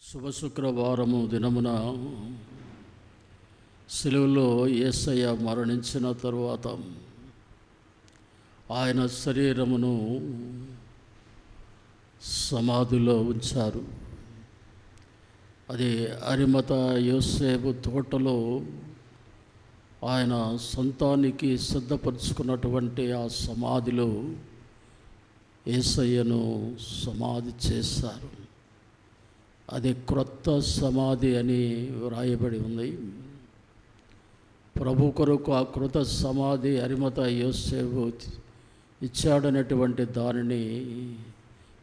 శుభశుక్రవారము దినమున సిలువలో యేసయ్య మరణించిన తరువాత ఆయన శరీరమును సమాధిలో ఉంచారు. అది అరిమత యోసేపు తోటలో ఆయన సొంతానికి సిద్ధపరుచుకున్నటువంటి ఆ సమాధిలో యేసయ్యను సమాధి చేశారు. అది క్రొత్త సమాధి అని వ్రాయబడి ఉంది. ప్రభు కొరకు ఆ కృత సమాధి అరిమత యోసేపు ఇచ్చాడనేటువంటి దానిని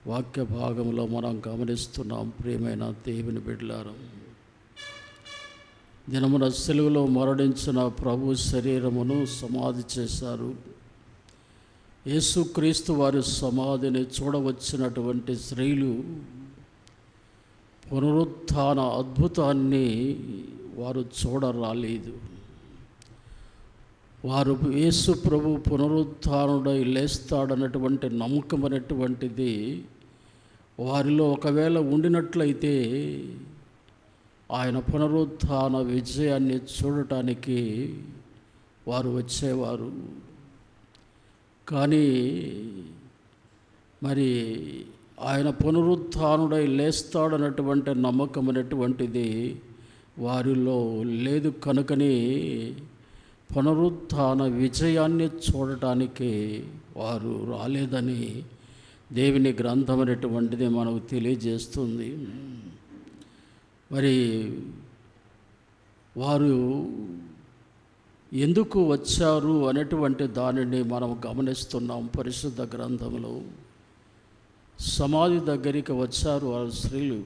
వాక్య భాగంలో మనం గమనిస్తున్నాం. ప్రియమైన దేవుని బిడ్డలారా, దినమున సిలువలో మరణించిన ప్రభు శరీరమును సమాధి చేశారు. యేసుక్రీస్తు వారి సమాధిని చూడవచ్చినటువంటి స్త్రీలు పునరుత్థాన అద్భుతాన్ని వారు చూడరాలేదు. వారు యేసు ప్రభు పునరుత్థానుడై లేస్తాడన్నటువంటి నమ్మకం అనేటువంటిది వారిలో ఒకవేళ ఉండినట్లయితే ఆయన పునరుత్థాన విజయాన్ని చూడటానికి వారు వచ్చేవారు. కానీ మరి ఆయన పునరుత్థానుడై లేస్తాడన్నటువంటి నమ్మకం అనేటువంటిది వారిలో లేదు. కనుకని పునరుత్థాన విజయాన్ని చూడటానికి వారు రాలేదని దేవుని గ్రంథం అనేటువంటిది మనకు తెలియజేస్తుంది. మరి వారు ఎందుకు వచ్చారు అనేటువంటి దానిని మనం గమనిస్తున్నాం. పరిశుద్ధ గ్రంథంలో సమాధి దగ్గరికి వచ్చారు ఆ స్త్రీలు.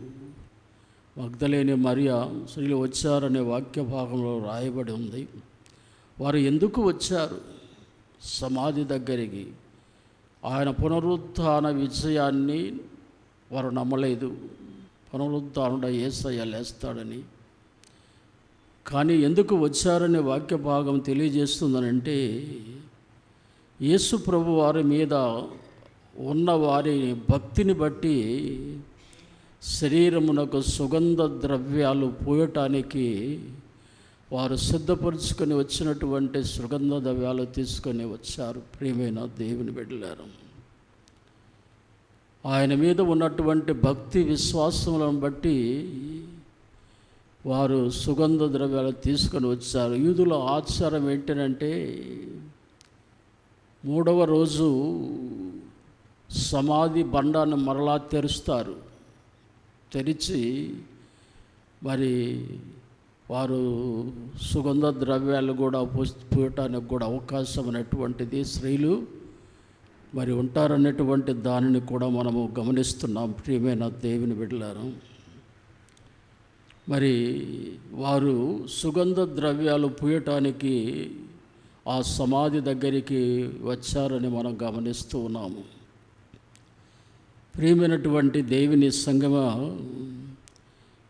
మగ్దలేని మరియ స్త్రీలు వచ్చారనే వాక్య భాగంలో రాయబడి ఉంది. వారు ఎందుకు వచ్చారు సమాధి దగ్గరికి? ఆయన పునరుత్థాన విజయాన్ని వారు నమ్మలేదు. పునరుత్థానుడై యేసయ్య లేస్తాడని. కానీ ఎందుకు వచ్చారనే వాక్య భాగం తెలియజేస్తుందనంటే, యేసు ప్రభు వారి మీద ఉన్న వారి భక్తిని బట్టి శరీరమునకు సుగంధ ద్రవ్యాలు పోయటానికి వారు సిద్ధపరుచుకొని వచ్చినటువంటి సుగంధ ద్రవ్యాలు తీసుకొని వచ్చారు. ప్రియమైన దేవుని బిడ్డలారా, ఆయన మీద ఉన్నటువంటి భక్తి విశ్వాసములను బట్టి వారు సుగంధ ద్రవ్యాలు తీసుకొని వచ్చారు. యూదుల ఆచారం ఏంటంటే, 3వ రోజు సమాధి బండాన్ని మరలా తెరుస్తారు. తెరిచి మరి వారు సుగంధ ద్రవ్యాలు కూడా పోయటానికి కూడా అవకాశం అనేటువంటిది స్త్రీలు మరి ఉంటారనేటువంటి దానిని కూడా మనము గమనిస్తున్నాం. ప్రియమైన దేవుని బిడ్డలారా, మరి వారు సుగంధ ద్రవ్యాలు పూయటానికి ఆ సమాధి దగ్గరికి వచ్చారని మనం గమనిస్తూ ఉన్నాము. ప్రియమైనటువంటి దేవుని సంగమా,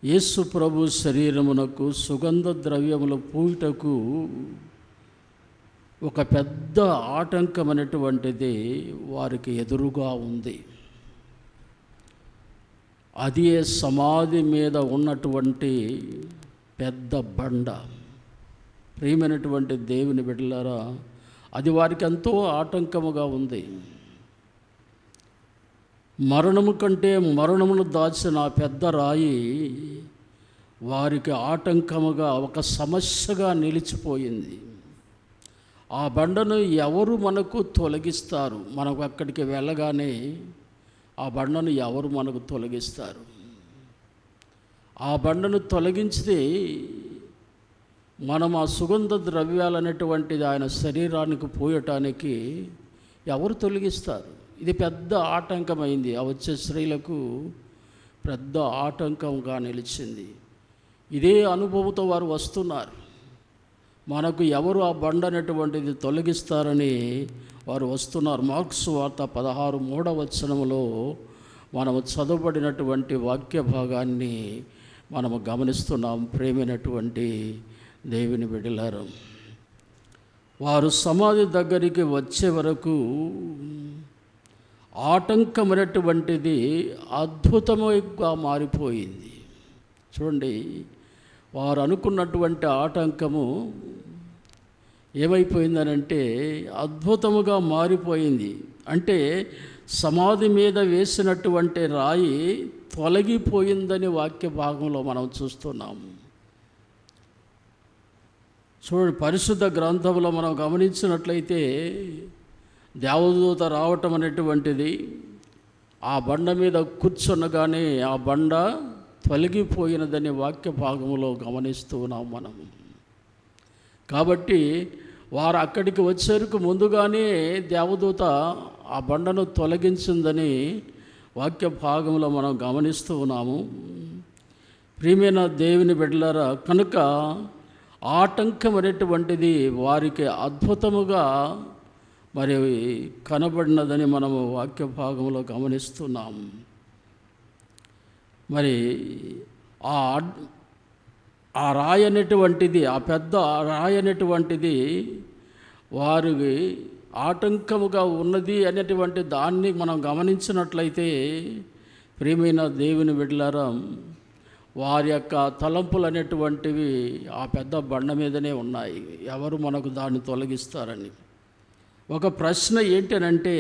యేసు ప్రభు శరీరమునకు సుగంధ ద్రవ్యములు పూయుటకు ఒక పెద్ద ఆటంకం అనేటువంటిది వారికి ఎదురుగా ఉంది. అది సమాధి మీద ఉన్నటువంటి పెద్ద బండ. ప్రియమైనటువంటి దేవుని బిడ్డలారా, అది వారికి ఎంతో ఆటంకముగా ఉంది. మరణము కంటే మరణమును దాచిన ఆ పెద్ద రాయి వారికి ఆటంకముగా ఒక సమస్యగా నిలిచిపోయింది. ఆ బండను ఎవరు మనకు తొలగిస్తారు? మనకు అక్కడికి వెళ్ళగానే ఆ బండను ఎవరు మనకు తొలగిస్తారు? ఆ బండను తొలగించితే మనం ఆ సుగంధ ద్రవ్యాలు అనేటువంటిది ఆయన శరీరానికి పోయటానికి ఎవరు తొలగిస్తారు? ఇది పెద్ద ఆటంకమైంది. ఆ వచ్చే స్త్రీలకు పెద్ద ఆటంకంగా నిలిచింది. ఇదే అనుభవంతో వారు వస్తున్నారు. మనకు ఎవరు ఆ బండ అనేటువంటిది తొలగిస్తారని వారు వస్తున్నారు. మార్కు సువార్త 16:3 వచనములో మనము చదవబడినటువంటి వాక్య భాగాన్ని మనము గమనిస్తున్నాం. ప్రేమైనటువంటి దేవుని బిడ్డలారా, వారు సమాధి దగ్గరికి వచ్చే వరకు ఆటంకమైనటువంటిది అద్భుతంగా మారిపోయింది. చూడండి, వారు అనుకున్నటువంటి ఆటంకము ఏమైపోయిందనంటే అద్భుతముగా మారిపోయింది. అంటే సమాధి మీద వేసినటువంటి రాయి తొలగిపోయిందని వాక్య భాగంలో మనం చూస్తున్నాము. చూడండి, పరిశుద్ధ గ్రంథంలో మనం గమనించినట్లయితే దేవదూత రావటం అనేటువంటిది, ఆ బండ మీద కూర్చున్నగానే ఆ బండ తొలగిపోయినదని వాక్య భాగంలో గమనిస్తూ ఉన్నాం మనం. కాబట్టి వారు అక్కడికి వచ్చేందుకు ముందుగానే దేవదూత ఆ బండను తొలగించిందని వాక్య భాగంలో మనం గమనిస్తూ ఉన్నాము. ప్రియమైన దేవుని బిడ్డలారా, కనుక ఆటంకం అనేటువంటిది వారికి అద్భుతముగా మరి కనబడినదని మనము వాక్య భాగంలో గమనిస్తున్నాం. మరి ఆ రాయి అనేటువంటిది, ఆ పెద్ద రాయి అనేటువంటిది వారికి ఆటంకముగా ఉన్నది అనేటువంటి దాన్ని మనం గమనించినట్లయితే, ప్రియమైన దేవుని బిడ్డలారా, వారి యొక్క తలంపులు అనేటువంటివి ఆ పెద్ద బండ మీదనే ఉన్నాయి. ఎవరు మనకు దాన్ని తొలగిస్తారని. ఒక ప్రశ్న ఏంటనంటే,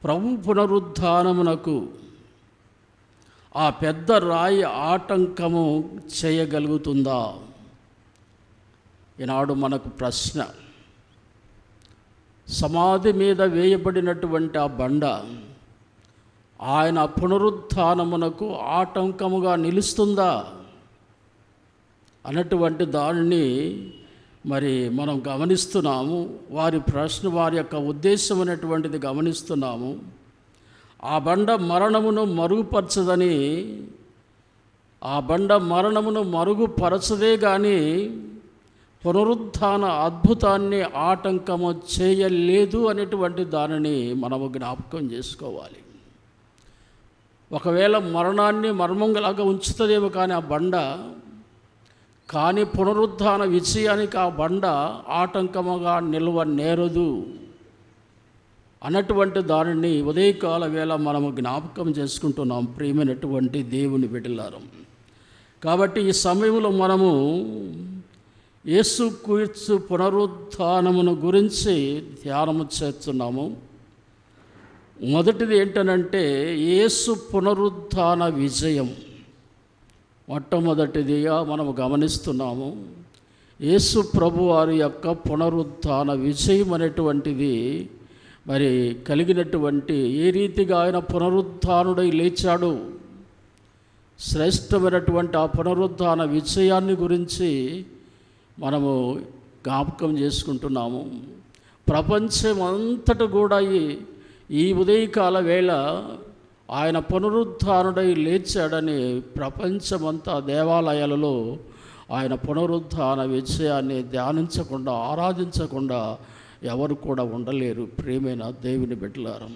ప్రభు పునరుద్ధానమునకు ఆ పెద్ద రాయి ఆటంకము చేయగలుగుతుందా? ఈనాడు మనకు ప్రశ్న. సమాధి మీద వేయబడినటువంటి ఆ బండ ఆయన పునరుద్ధానమునకు ఆటంకముగా నిలుస్తుందా అన్నటువంటి దానిని మరి మనం గమనిస్తున్నాము. వారి ప్రశ్న, వారి యొక్క ఉద్దేశం అనేటువంటిది గమనిస్తున్నాము. ఆ బండ మరణమును మరుగుపరచదని, ఆ బండ మరణమును మరుగుపరచదే కానీ పునరుద్ధాన అద్భుతాన్ని ఆటంకము చేయలేదు అనేటువంటి దానిని మనము జ్ఞాపకం చేసుకోవాలి. ఒకవేళ మరణాన్ని మర్మంలాగా ఉంచుతుందేమో కానీ ఆ బండ, కానీ పునరుద్ధాన విజయానికి ఆ బండ ఆటంకముగా నిల్వ నేరదు అన్నటువంటి దానిని ఉదయకాల వేళ మనము జ్ఞాపకం చేసుకుంటున్నాం, ప్రియమైనటువంటి దేవుని బిడ్డలారా. కాబట్టి ఈ సమయంలో మనము యేసుక్రీస్తు పునరుద్ధానమును గురించి ధ్యానము చేస్తున్నాము. మొదటిది ఏంటనంటే యేసు పునరుద్ధాన విజయం. మొట్టమొదటిదిగా మనము గమనిస్తున్నాము, యేసు ప్రభు వారి యొక్క పునరుద్ధాన విజయం అనేటువంటిది మరి కలిగినటువంటి, ఏ రీతిగా ఆయన పునరుద్ధానుడై లేచాడు, శ్రేష్టమైనటువంటి ఆ పునరుద్ధాన విజయాన్ని గురించి మనము జ్ఞాపకం చేసుకుంటున్నాము. ప్రపంచం అంతటా కూడా ఈ ఉదయకాల వేళ ఆయన పునరుద్ధానుడై లేచాడని ప్రపంచమంతా దేవాలయాలలో ఆయన పునరుద్ధాన విజయాన్ని ధ్యానించకుండా, ఆరాధించకుండా ఎవరు కూడా ఉండలేరు, ప్రియమైన దేవుని బిడ్డలారా.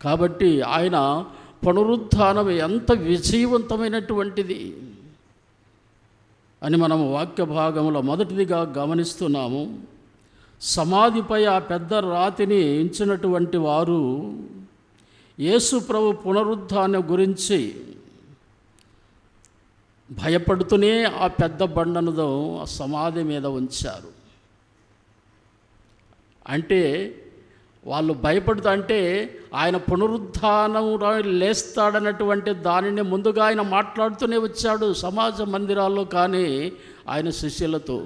కాబట్టి ఆయన పునరుద్ధానం ఎంత విజయవంతమైనటువంటిది అని మనం వాక్య భాగంలో మొదటిదిగా గమనిస్తున్నాము. సమాధిపై ఆ పెద్ద రాతిని ఉంచినటువంటి వారు యేసు ప్రభు పునరుద్ధానం గురించి భయపడుతూనే ఆ పెద్ద బండను ఆ సమాధి మీద ఉంచారు. అంటే వాళ్ళు భయపడుతూ, అంటే ఆయన పునరుద్ధానం లేస్తాడన్నటువంటి దానిని ముందుగా ఆయన మాట్లాడుతూనే వచ్చాడు సమాజ మందిరాల్లో, కానీ ఆయన శిష్యులతో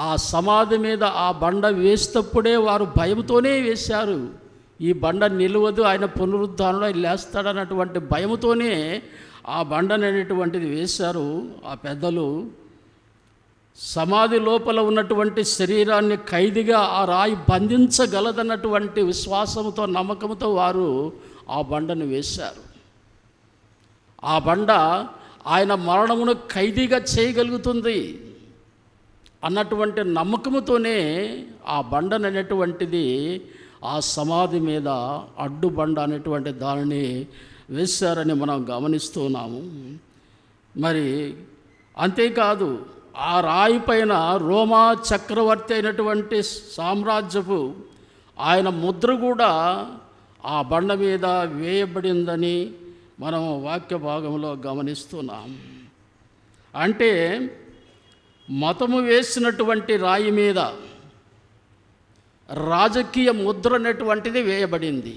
ఆ సమాధి మీద ఆ బండ వేసేటప్పుడే వారు భయంతోనే వేశారు. ఈ బండ నిలవదు, ఆయన పునరుద్ధానంలో లేస్తాడన్నటువంటి భయంతోనే ఆ బండనేటువంటిది వేశారు ఆ పెద్దలు. సమాధి లోపల ఉన్నటువంటి శరీరాన్ని ఖైదీగా ఆ రాయి బంధించగలదన్నటువంటి విశ్వాసంతో, నమ్మకంతో వారు ఆ బండను వేశారు. ఆ బండ ఆయన మరణమును ఖైదీగా చేయగలుగుతుంది అన్నటువంటి నమ్మకంతోనే ఆ బండను అనేటువంటిది ఆ సమాధి మీద అడ్డుబండ అనేటువంటి దానిని వేశారని మనం గమనిస్తున్నాము. మరి అంతేకాదు, ఆ రాయి పైన రోమా చక్రవర్తి అయినటువంటి సామ్రాజ్యపు ఆయన ముద్ర కూడా ఆ బండ మీద వేయబడిందని మనం వాక్య భాగంలో గమనిస్తున్నాం. అంటే మతము వేసినటువంటి రాయి మీద రాజకీయ ముద్ర అనేటువంటిది వేయబడింది.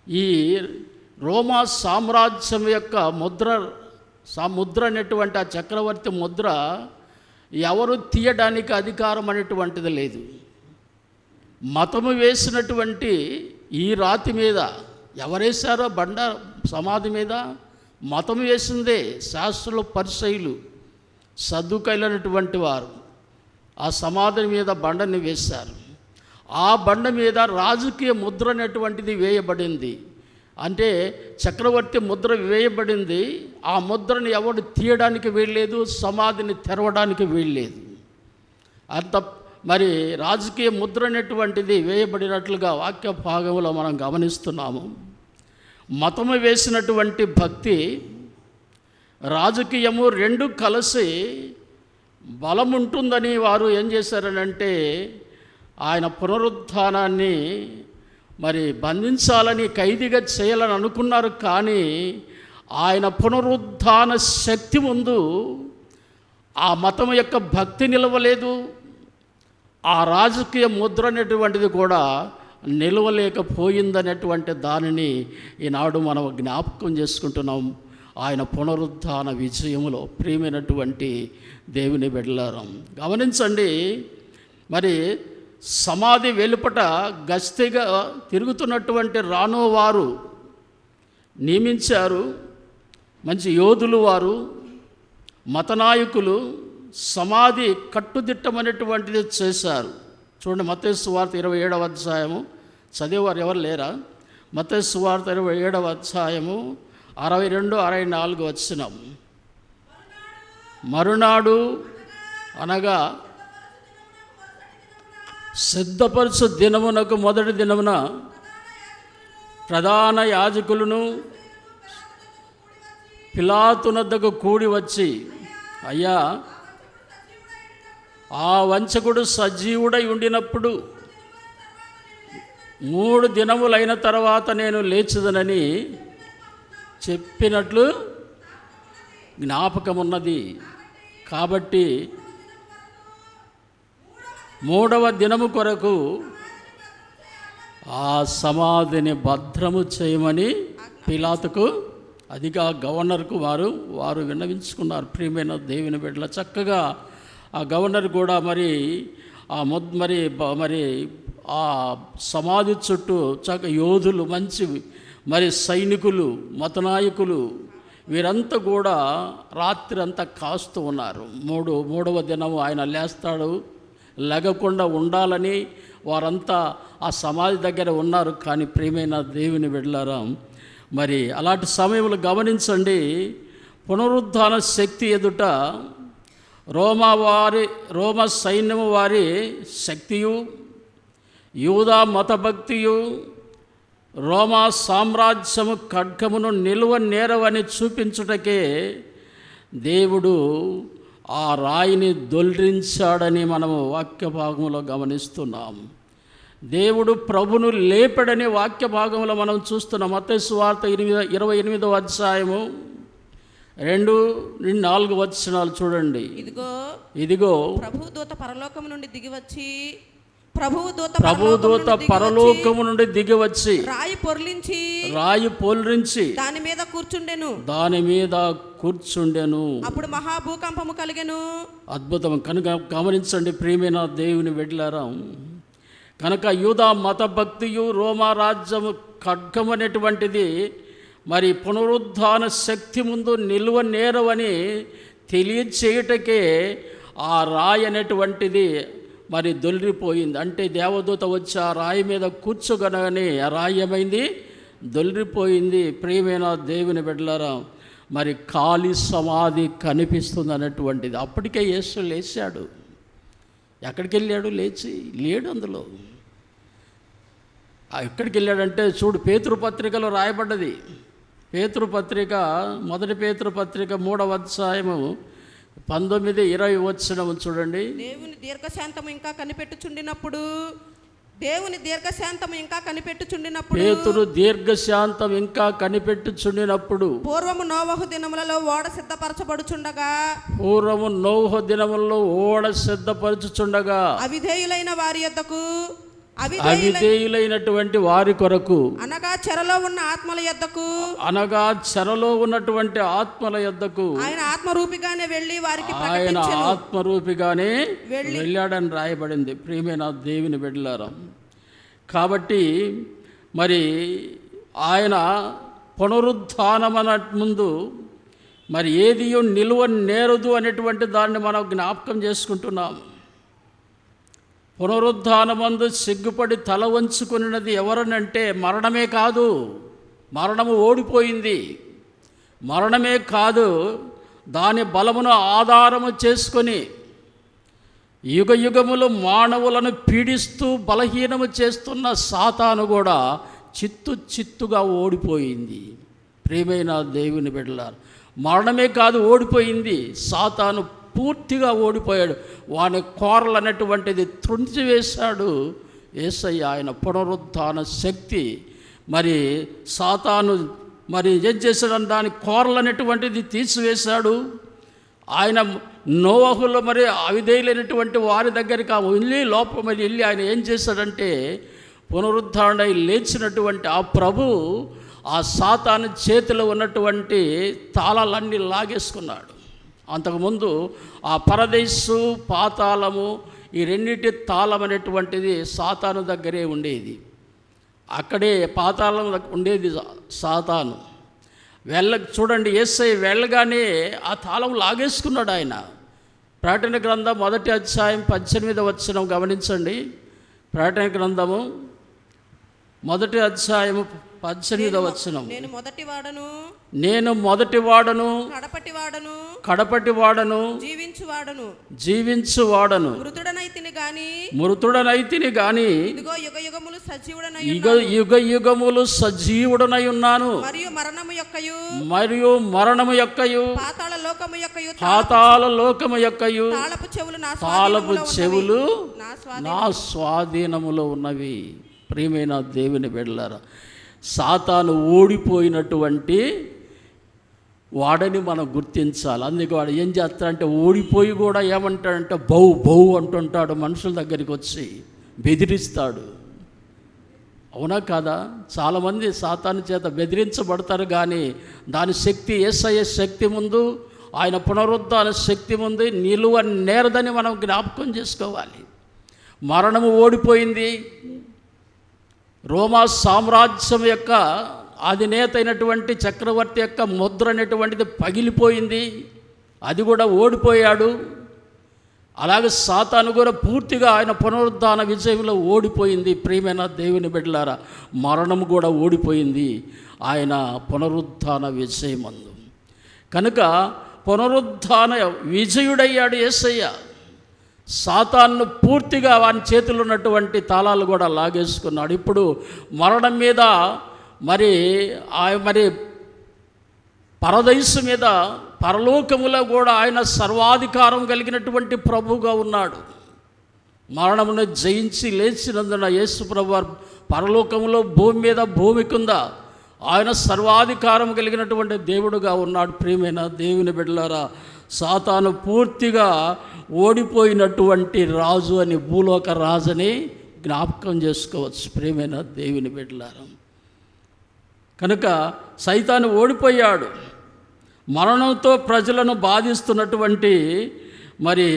ఈ రోమా సామ్రాజ్యం యొక్క ముద్ర అనేటువంటి ఆ చక్రవర్తి ముద్ర ఎవరు తీయడానికి అధికారం అనేటువంటిది లేదు. మతము వేసినటువంటి ఈ రాతి మీద ఎవరేశారో బండ సమాధి మీద మతం వేసిందే శాస్త్రులు, పరిసయ్యులు, సద్దుకైలైనటువంటి వారు ఆ సమాధి మీద బండని వేశారు. ఆ బండ మీద రాజకీయ ముద్ర అనేటువంటిది వేయబడింది. అంటే చక్రవర్తి ముద్ర వేయబడింది. ఆ ముద్రని ఎవడు తీయడానికి వీల్లేదు, సమాధిని తెరవడానికి వీల్లేదు. అంత మరి రాజకీయ ముద్ర అనేటువంటిది వేయబడినట్లుగా వాక్య భాగంలో మనం గమనిస్తున్నాము. మతము వేసినటువంటి భక్తి, రాజకీయము రెండు కలిసి బలం ఉంటుందని వారు ఏం చేశారనంటే ఆయన పునరుత్థానాన్ని మరి బంధించాలని, ఖైదీగా చేయాలని అనుకున్నారు. కానీ ఆయన పునరుత్థాన శక్తి ముందు ఆ మతం యొక్క భక్తి నిలవలేదు, ఆ రాజకీయ ముద్ర అనేటువంటిది కూడా నిలవలేకపోయిందనేటువంటి దానిని ఈనాడు మనం జ్ఞాపకం చేసుకుంటున్నాం. ఆయన పునరుత్థాన విజయములో ప్రియమైనటువంటి దేవుని బిడ్డలారా గమనించండి. మరి సమాధి వెలుపట గస్తీగా తిరుగుతున్నటువంటి రానో వారు నియమించారు. మంచి యోధులు వారు, మతనాయకులు సమాధి కట్టుదిట్టమైనటువంటిది చేశారు. చూడండి, మత్తయి సువార్త 27వ అధ్యాయము, చదివేవారు ఎవరు లేరా? మత్తయి సువార్త 27వ అధ్యాయము 62-64 వచనం. మరునాడు అనగా సిద్ధపరచు దినమునకు మొదటి దినమున ప్రధాన యాజకులను పిలాతునద్దకు కూడి వచ్చి, అయ్యా, ఆ వంచకుడు సజీవుడై ఉండినప్పుడు 3 దినములైన తర్వాత నేను లేచుదనని చెప్పినట్లు జ్ఞాపకమున్నది. కాబట్టి 3వ దినము కొరకు ఆ సమాధిని భద్రము చేయమని పిలాతుకు, అదిగా గవర్నర్కు వారు విన్నవించుకున్నారు. ప్రియమైన దేవుని బిడ్డల, చక్కగా ఆ గవర్నర్ కూడా మరి ఆ సమాధి చుట్టూ యోధులు, మంచి మరి సైనికులు, మతనాయకులు వీరంతా కూడా రాత్రి అంతా కాస్తూ ఉన్నారు. 3వ దినము ఆయన లేస్తాడు, లెగకుండా ఉండాలని వారంతా ఆ సమాధి దగ్గర ఉన్నారు. కానీ ప్రియమైన దేవుని బిడ్డలారా, మరి అలాంటి సమయంలో గమనించండి, పునరుత్థాన శక్తి ఎదుట రోమ సైన్యము వారి శక్తియు, యూదా మతభక్తియు, రోమా సామ్రాజ్యము ఖడ్గమును నిలువ నేరవని చూపించుటకే దేవుడు ఆ రాయిని దొల్లించాడని మనము వాక్య భాగంలో గమనిస్తున్నాం. దేవుడు ప్రభును లేపడని వాక్య భాగంలో మనం చూస్తున్నాం. మత్తయి సువార్త 28వ అధ్యాయము 2-4 వచనాలు చూడండి. ఇదిగో ప్రభుదూత పరలోకము నుండి దిగివచ్చి రాయి పొర్లించి దాని మీద కూర్చుండెను. అప్పుడు మహాభూకంపము కలిగెను. అద్భుతం. కనుక గమనించండి ప్రియమైన దేవుని బిడ్డలారా, కనుక యూదా మతభక్తియు, రోమా రాజ్యము ఖడ్గం అనేటువంటిది మరి పునరుత్థాన శక్తి ముందు నిలువ నేరవని తెలియచేయుటకే ఆ రాయి అనేటువంటిది మరి దొల్లిపోయింది. అంటే దేవదూత వచ్చి ఆ రాయి మీద కూర్చోగనగానే ఆ రాయి ఏమైంది? దొల్లిపోయింది. ప్రియమైన దేవుని బిడ్డలారా, మరి ఖాళీ సమాధి కనిపిస్తుంది అనేటువంటిది. అప్పటికే యేసు లేచాడు. ఎక్కడికి వెళ్ళాడు? లేడు అందులో. ఎక్కడికి వెళ్ళాడంటే చూడు, పేతురుపత్రికలో రాయబడ్డది. పేతురుపత్రిక, మొదటి పేతురుపత్రిక 3వ అధ్యాయము 19-20 వచనం చూడండి. దేవుని దీర్ఘశాంతము ఇంకా కనిపెట్టుచుండినప్పుడు దేవుని దీర్ఘశాంతము ఇంకా కనిపెట్టుచుండినప్పుడు, పేతురు దీర్ఘశాంతం ఇంకా కనిపెట్టుచుండినప్పుడు, పూర్వము నోవహు దినములలో ఓడ సిద్ధపరచబడుచుండగా ఓడ సిద్ధపరచుచుండగా అవిధేయులైన వారి యొద్దకు, అవిధేయులైనటువంటి వారి కొరకు, అనగా చెరలో ఉన్నటువంటి ఆత్మల యొద్దకు ఆయన ఆత్మరూపిగానే వెళ్ళి వారికి ఆయన ఆత్మరూపిగానే వెళ్ళాడని రాయబడింది. ప్రియమైన దేవుని బిడ్డలారా, కాబట్టి మరి ఆయన పునరుత్థానమన ముందు మరి ఏది నిలువ నేరదు అనేటువంటి దాన్ని మనం జ్ఞాపకం చేసుకుంటున్నాం. పునరుద్ధానమందు సిగ్గుపడి తల వంచుకున్నది ఎవరనంటే మరణమే కాదు, మరణము ఓడిపోయింది. మరణమే కాదు, దాని బలమును ఆధారము చేసుకొని యుగ యుగములు మానవులను పీడిస్తూ బలహీనము చేస్తున్న సాతాను కూడా చిత్తుగా ఓడిపోయింది. ప్రియమైన దేవుని బిడ్డలారా, మరణమే కాదు ఓడిపోయింది, సాతాను పూర్తిగా ఓడిపోయాడు. వాని కోరలు అనేటువంటిది త్రుంచివేశాడు యేసయ్య. ఆయన పునరుత్థాన శక్తి మరి సాతాను మరి ఏం చేశాడని దాని కోరలు అనేటువంటిది తీసివేశాడు. ఆయన నోవహులో మరి అవిధేయులైనటువంటి వారి దగ్గరికి వెళ్ళి లోపలి వెళ్ళి ఆయన ఏం చేశాడంటే పునరుద్ధారణై లేచినటువంటి ఆ ప్రభు ఆ సాతాను చేతిలో ఉన్నటువంటి తాళాలన్నీ లాగేసుకున్నాడు. అంతకుముందు ఆ పరదేశు పాతాళము ఈ రెండింటి తాళం అనేటువంటిది సాతాను దగ్గరే ఉండేది. అక్కడే పాతాళం ఉండేది సాతాను. చూడండి, యేసయ్య వెళ్ళగానే ఆ తాళం లాగేసుకున్నాడు ఆయన. ప్రకటన గ్రంథం 1వ అధ్యాయం 18వ వచనం గమనించండి. ప్రకటన గ్రంథము 1వ అధ్యాయము 18వ వచనం. నేను మొదటివాడను కడపటివాడను జీవించువాడను మృతుడనైతిని గాని యుగ యుగములు సజీవుడనై ఉన్నాను, మరియు మరణము యొక్కయు పాతాళ లోకము యొక్కయు తాళపు చెవులు నా స్వాధీనములో ఉన్నవి. ప్రియమైన దేవుని బిడ్డలారా, సాతాను ఓడిపోయినటువంటి వాడని మనం గుర్తించాలి. అందుకే వాడు ఏం చేస్తాడంటే ఓడిపోయి కూడా ఏమంటాడంటే బౌ అంటుంటాడు, మనుషుల దగ్గరికి వచ్చి బెదిరిస్తాడు. అవునా కాదా? చాలామంది సాతాను చేత బెదిరించబడతారు, కానీ దాని శక్తి యేసయ్య శక్తి ముందు, ఆయన పునరుద్ధాన శక్తి ముందు నిలువ నేరదని మనం జ్ఞాపకం చేసుకోవాలి. మరణము ఓడిపోయింది. రోమా సామ్రాజ్యం యొక్క అధినేత అయినటువంటి చక్రవర్తి యొక్క ముద్ర అనేటువంటిది పగిలిపోయింది, అది కూడా ఓడిపోయాడు. అలాగే సాతాను కూడా పూర్తిగా ఆయన పునరుద్ధాన విజయంలో ఓడిపోయింది. ప్రియమైన దేవుని బిడ్డలారా, మరణము కూడా ఓడిపోయింది ఆయన పునరుద్ధాన విజయమందు. కనుక పునరుద్ధాన విజయుడయ్యాడు యేసయ్య. సాతాను పూర్తిగా వాని చేతుల్లో ఉన్నటువంటి తాళాలు కూడా లాగేసుకున్నాడు. ఇప్పుడు మరణం మీద మరి పరదైసు మీద పరలోకములో కూడా ఆయన సర్వాధికారం కలిగినటువంటి ప్రభువుగా ఉన్నాడు. మరణమును జయించి లేచినందున యేసు ప్రభువారు పరలోకములో భూమి మీద భూమి కింద ఆయన సర్వాధికారం కలిగినటువంటి దేవుడుగా ఉన్నాడు. ప్రియమైన దేవుని బిడ్డలారా, సాతాను పూర్తిగా ఓడిపోయినటువంటి రాజు అని భూలోక రాజుని జ్ఞాపకం చేసుకోవచ్చు. ప్రియమైన దేవుని బిడ్డలారా, కనుక సైతాను ఓడిపోయాడు. మరణంతో ప్రజలను బాధిస్తున్నటువంటి మరి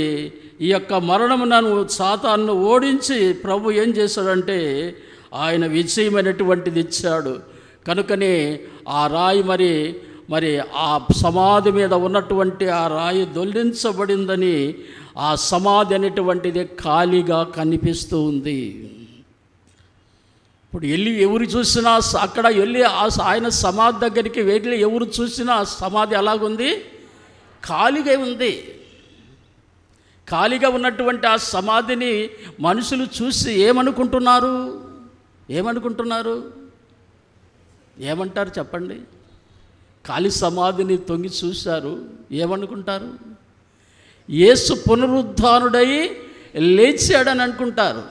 ఈ యొక్క మరణమును సాతాను ఓడించి ప్రభు ఏం చేశాడంటే ఆయన విజయమైనటువంటిది ఇచ్చాడు. కనుకనే ఆ రాయి మరి ఆ సమాధి మీద ఉన్నటువంటి ఆ రాయి దొల్లించబడిందని ఆ సమాధి అనేటువంటిది ఖాళీగా కనిపిస్తూ ఉంది. ఇప్పుడు వెళ్ళి ఎవరు చూసినా అక్కడ వెళ్ళి ఆయన సమాధి దగ్గరికి వెళ్ళి ఎవరు చూసినా సమాధి ఎలాగుంది? ఖాళీగా ఉంది. ఖాళీగా ఉన్నటువంటి ఆ సమాధిని మనుషులు చూసి ఏమనుకుంటున్నారు? ఏమంటారు చెప్పండి? ఖాళీ సమాధిని తొంగి చూశారు, ఏమనుకుంటారు? యేసు పునరుద్ధానుడై లేచాడని అనుకుంటారు.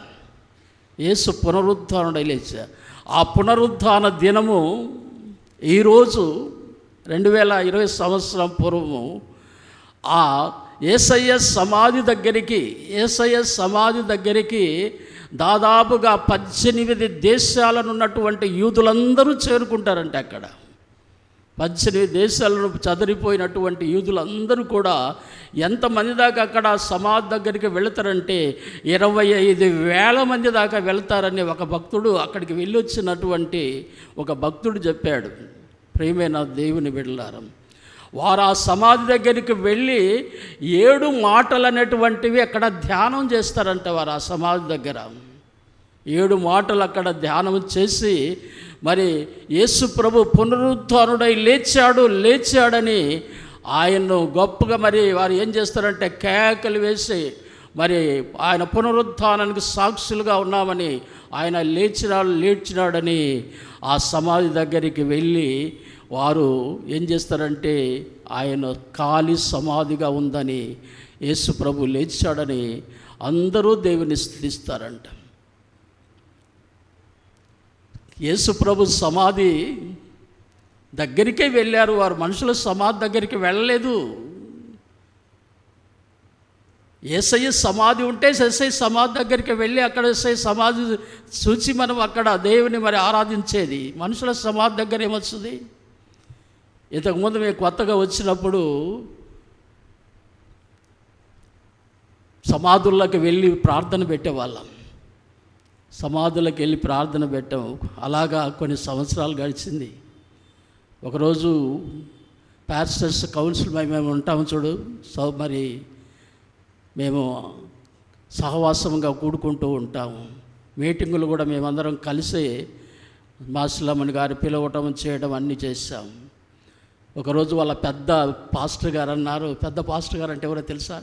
యేసు పునరుద్ధానుడై లేచాడు. ఆ పునరుద్ధాన దినము ఈరోజు 2020 సంవత్సరం పూర్వము ఆ యేసయ్య సమాధి దగ్గరికి దాదాపుగా 18 దేశాలను ఉన్నటువంటి యూదులందరూ చేరుకుంటారంటే అక్కడ 18 దేశాలను చదిరిపోయినటువంటి యూదులందరూ కూడా ఎంతమంది దాకా అక్కడ సమాధి దగ్గరికి వెళతారంటే 25,000 మంది దాకా వెళ్తారని ఒక భక్తుడు, అక్కడికి వెళ్ళొచ్చినటువంటి ఒక భక్తుడు చెప్పాడు. ప్రియమైన దేవుని బిడ్డలారా, వారు ఆ సమాధి దగ్గరికి వెళ్ళి 7 మాటలు అనేటువంటివి అక్కడ ధ్యానం చేస్తారంట. వారు ఆ సమాధి దగ్గర 7 మాటలు అక్కడ ధ్యానం చేసి, మరి యేసు ప్రభు పునరుద్ధానుడై లేచాడని ఆయన్ను గొప్పగా మరి వారు ఏం చేస్తారంటే కేకలు వేసి, మరి ఆయన పునరుద్ధానానికి సాక్షులుగా ఉన్నామని, ఆయన లేచినాడని ఆ సమాధి దగ్గరికి వెళ్ళి వారు ఏం చేస్తారంటే ఆయన ఖాళీ సమాధిగా ఉందని, యేసు ప్రభు లేచాడని అందరూ దేవుని స్తుతిస్తారంట. యేసు ప్రభు సమాధి దగ్గరికే వెళ్ళారు వారు, మనుషుల సమాధి దగ్గరికి వెళ్ళలేదు. యేసయ్య సమాధి ఉంటే యేసయ్య సమాధి దగ్గరికి వెళ్ళి అక్కడ యేసయ్య సమాధి చూచి మనం అక్కడ దేవుని మరి ఆరాధించేది. మనుషుల సమాధి దగ్గర ఏమొస్తుంది? ఇంతకుముందు మేము కొత్తగా వచ్చినప్పుడు సమాధుల్లోకి వెళ్ళి ప్రార్థన పెట్టేవాళ్ళం. సమాధులకు వెళ్ళి ప్రార్థన పెట్టాం. అలాగా కొన్ని సంవత్సరాలు గడిచింది. ఒకరోజు పాస్టర్స్ కౌన్సిల్ మేము ఉంటాము చూడు, మరి మేము సహవాసంగా కూడుకుంటూ ఉంటాము. మీటింగులు కూడా మేమందరం కలిసి మాస్లమ్మని గారు పిలవటం చేయడం అన్నీ చేశాం. ఒకరోజు వాళ్ళ పెద్ద పాస్టర్ గారు అన్నారు. పెద్ద పాస్టర్ గారు అంటే ఎవరో తెలుసా?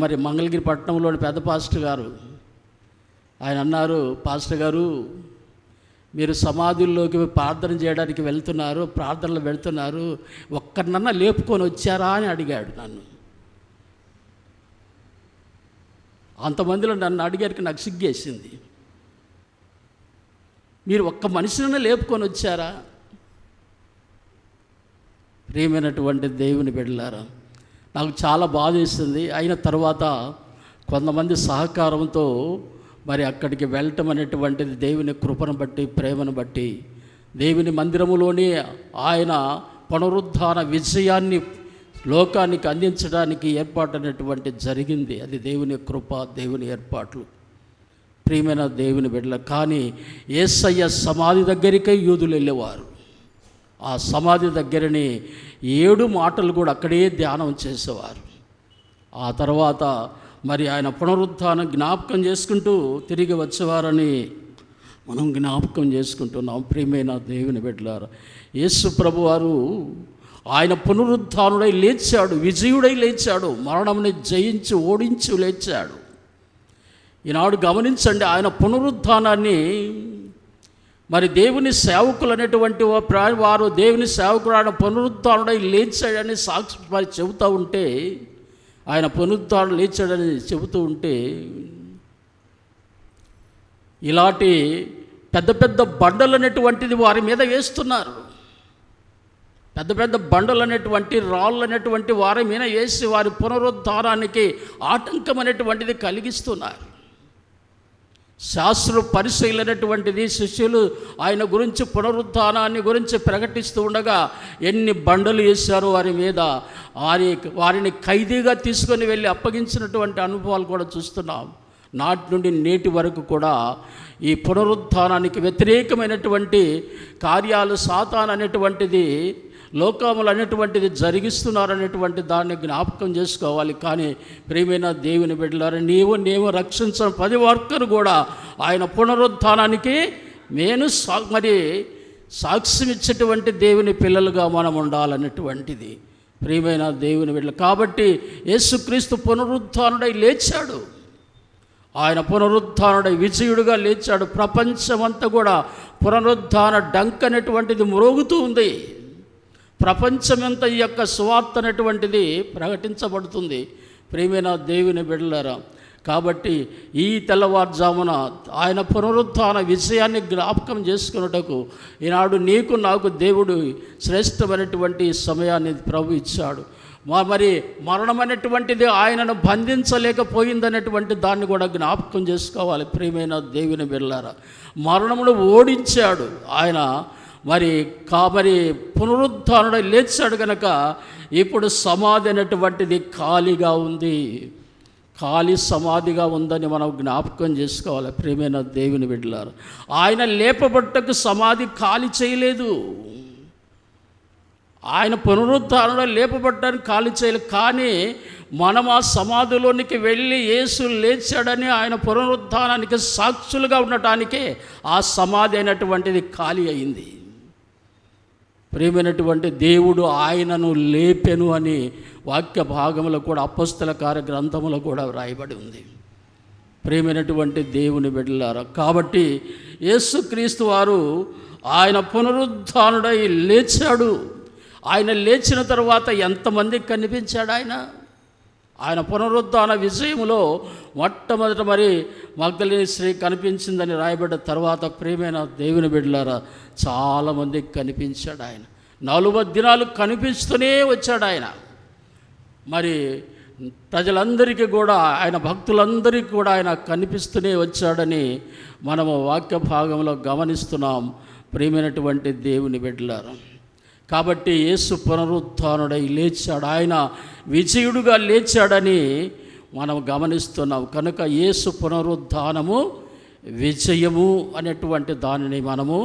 మరి మంగళగిరి పట్టణంలోని పెద్ద పాస్టర్ గారు. ఆయన అన్నారు, పాస్టర్ గారు మీరు సమాధుల్లోకి ప్రార్థన చేయడానికి ప్రార్థనలు వెళ్తున్నారు, ఒక్కరినన్నా లేపుకొని వచ్చారా అని అడిగాడు నన్ను. అంతమందిలో నన్ను అడిగారికి నాకు సిగ్గేసింది. మీరు ఒక్క మనిషినన్నా లేపుకొని వచ్చారా? ప్రియమైనటువంటి దేవుని బిడ్డలారా, నాకు చాలా బాధ వేసింది. అయిన తర్వాత కొంతమంది సహకారంతో మరి అక్కడికి వెళ్ళటం అనేటువంటిది దేవుని కృపను బట్టి, ప్రేమను బట్టి, దేవుని మందిరములోని ఆయన పునరుద్ధాన విజయాన్ని లోకానికి అందించడానికి ఏర్పాటైనటువంటి జరిగింది. అది దేవుని కృప, దేవుని ఏర్పాట్లు. ప్రియమైన దేవుని బిడ్డలు, కానీ యేసయ్య సమాధి దగ్గరికే యూదులు వెళ్ళేవారు. ఆ సమాధి దగ్గరని 7 మాటలు కూడా అక్కడే ధ్యానం చేసేవారు. ఆ తర్వాత మరి ఆయన పునరుద్ధానం జ్ఞాపకం చేసుకుంటూ తిరిగి వచ్చేవారని మనం జ్ఞాపకం చేసుకుంటున్నాం. ప్రియమైన దేవుని బిడ్డలారా, యేసు ప్రభువారు ఆయన పునరుద్ధానుడై లేచాడు, విజయుడై లేచాడు, మరణంని జయించి ఓడించి లేచాడు. ఈనాడు గమనించండి, ఆయన పునరుద్ధానాన్ని మరి దేవుని సేవకులు అనేటువంటి వారు దేవుని సేవకుడు ఆయన పునరుద్ధానుడై లేచాడని సాక్షి మరి చెబుతూ ఉంటే, ఆయన పునరుద్ధానుడు లేచాడని చెబుతూ ఉంటే, ఇలాంటి పెద్ద పెద్ద బండలు అనేటువంటిది వారి మీద వేస్తున్నారు. పెద్ద పెద్ద బండలు అనేటువంటి రాళ్ళు అనేటువంటి వారి మీద వేసి వారి పునరుద్ధానానికి ఆటంకం అనేటువంటిది కలిగిస్తున్నారు. శాస్త్ర పరిశీలనటువంటిది శిష్యులు ఆయన గురించి పునరుద్ధానాన్ని గురించి ప్రకటిస్తూ ఉండగా ఎన్ని బండలు వేశారో వారి మీద, వారిని ఖైదీగా తీసుకొని వెళ్ళి అప్పగించినటువంటి అనుభవాలు కూడా చూస్తున్నాం. నాటి నుండి నేటి వరకు కూడా ఈ పునరుద్ధానానికి వ్యతిరేకమైనటువంటి కార్యాలు సాతాను అనేటువంటిది, లోకములు అనేటువంటిది జరిగిస్తున్నారనేటువంటి దాన్ని జ్ఞాపకం చేసుకోవాలి. కానీ ప్రియమైన దేవుని బిడ్డలారా, నీవు రక్షించిన ప్రతి ఒక్కరు కూడా ఆయన పునరుద్ధానానికి మరి సాక్ష్యం ఇచ్చేటువంటి దేవుని పిల్లలుగా మనం ఉండాలనేటువంటిది ప్రియమైన దేవుని బిడ్డలు. కాబట్టి యేసుక్రీస్తు పునరుద్ధానుడై లేచాడు. ఆయన పునరుద్ధానుడై విజయుడుగా లేచాడు. ప్రపంచమంతా కూడా పునరుద్ధాన డంక్ అనేటువంటిది మ్రోగుతూ ఉంది. ప్రపంచమంతా ఈ యొక్క సువార్త అనేటువంటిది ప్రకటించబడుతుంది. ప్రియమైన దేవుని బిడ్డలారా, కాబట్టి ఈ తెల్లవారుజామున ఆయన పునరుత్థాన విషయాన్ని జ్ఞాపకం చేసుకున్నటకు ఈనాడు నీకు నాకు దేవుడు శ్రేష్టమైనటువంటి సమయాన్ని ప్రభు ఇచ్చాడు. మరి మరణం అనేటువంటిది ఆయనను బంధించలేకపోయిందనేటువంటి దాన్ని కూడా జ్ఞాపకం చేసుకోవాలి. ప్రియమైన దేవుని బిడ్డలారా, మరణమును ఓడించాడు ఆయన. మరి పునరుత్థానుడై లేచాడు కనుక ఇప్పుడు సమాధి అనేటువంటిది ఖాళీగా ఉంది, ఖాళీ సమాధిగా ఉందని మనం జ్ఞాపకం చేసుకోవాలి. ప్రియమైన దేవుని బిడ్డలారా, ఆయన లేపబట్టకు సమాధి ఖాళీ చేయలేదు. ఆయన పునరుత్థానంలో లేపబడ్డానికి ఖాళీ చేయలేదు. కానీ మనం ఆ సమాధిలోనికి వెళ్ళి యేసు లేచాడని ఆయన పునరుత్థానానికి సాక్షులుగా ఉండటానికే ఆ సమాధి అయినటువంటిది ఖాళీ అయింది. ప్రియమైనటువంటి దేవుడు ఆయనను లేపెను అని వాక్య భాగంలో కూడా అపొస్తల కార్య గ్రంథంలో కూడా వ్రాయబడి ఉంది. ప్రియమైనటువంటి దేవుని బిడ్డలారా, కాబట్టి యేసుక్రీస్తు వారు ఆయన పునరుత్థానుడై లేచాడు. ఆయన లేచిన తర్వాత ఎంతమందికి కనిపించాడు ఆయన పునరుత్థాన విషయంలో మొట్టమొదట మరి మగ్దలేని స్త్రీ కనిపించిందని రాయబడ్డ తర్వాత ప్రియమైన దేవుని బిడ్డలారా చాలామందికి కనిపించాడు ఆయన. 40 దినాలు కనిపిస్తూనే వచ్చాడు ఆయన. మరి ప్రజలందరికీ కూడా ఆయన భక్తులందరికీ కూడా ఆయన కనిపిస్తూనే వచ్చాడని మనము వాక్య భాగంలో గమనిస్తున్నాం. ప్రియమైనటువంటి దేవుని బిడ్డలారా, కాబట్టి యేసు పునరుత్థానుడై లేచాడు, ఆయన విజయుడుగా లేచాడని మనం గమనిస్తున్నాం. కనుక యేసు పునరుత్థానము విజయము అనేటువంటి దానిని మనము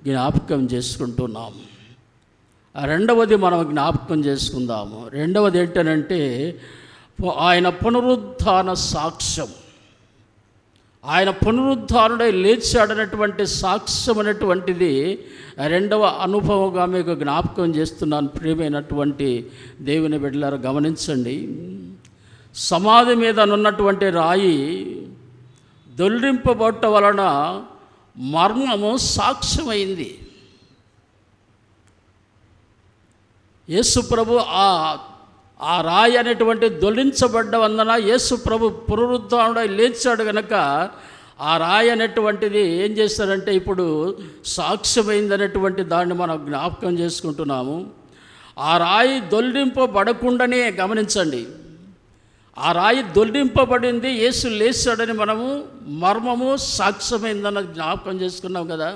జ్ఞాపకం చేసుకుంటున్నాం. రెండవది మనం జ్ఞాపకం చేసుకుందాము. రెండవది ఏంటనంటే ఆయన పునరుత్థాన సాక్ష్యం. ఆయన పునరుత్థానుడై లేచాడనటువంటి సాక్ష్యం అనేటువంటిది రెండవ అనుభవంగా మీకు జ్ఞాపకం చేస్తున్నాను. ప్రియమైనటువంటి దేవుని బిడ్డలారా, గమనించండి. సమాధి మీద ఉన్నటువంటి రాయి దొల్లింపబట్ట వలన మర్మము సాక్ష్యమైంది. యేసు ప్రభు ఆ రాయి అనేటువంటి దొలించబడ్డ వందన యేసు ప్రభు పునరుత్థానుడై లేచాడు కనుక ఆ రాయి అనేటువంటిది ఏం చేస్తారంటే ఇప్పుడు సాక్ష్యమైందనేటువంటి దాన్ని మనం జ్ఞాపకం చేసుకుంటున్నాము. ఆ రాయి దొల్లింపబడకుండానే గమనించండి, ఆ రాయి దొల్లింపబడింది, యేసు లేచాడని మనము మర్మము సాక్ష్యమైందన్నది జ్ఞాపకం చేసుకున్నాం కదా.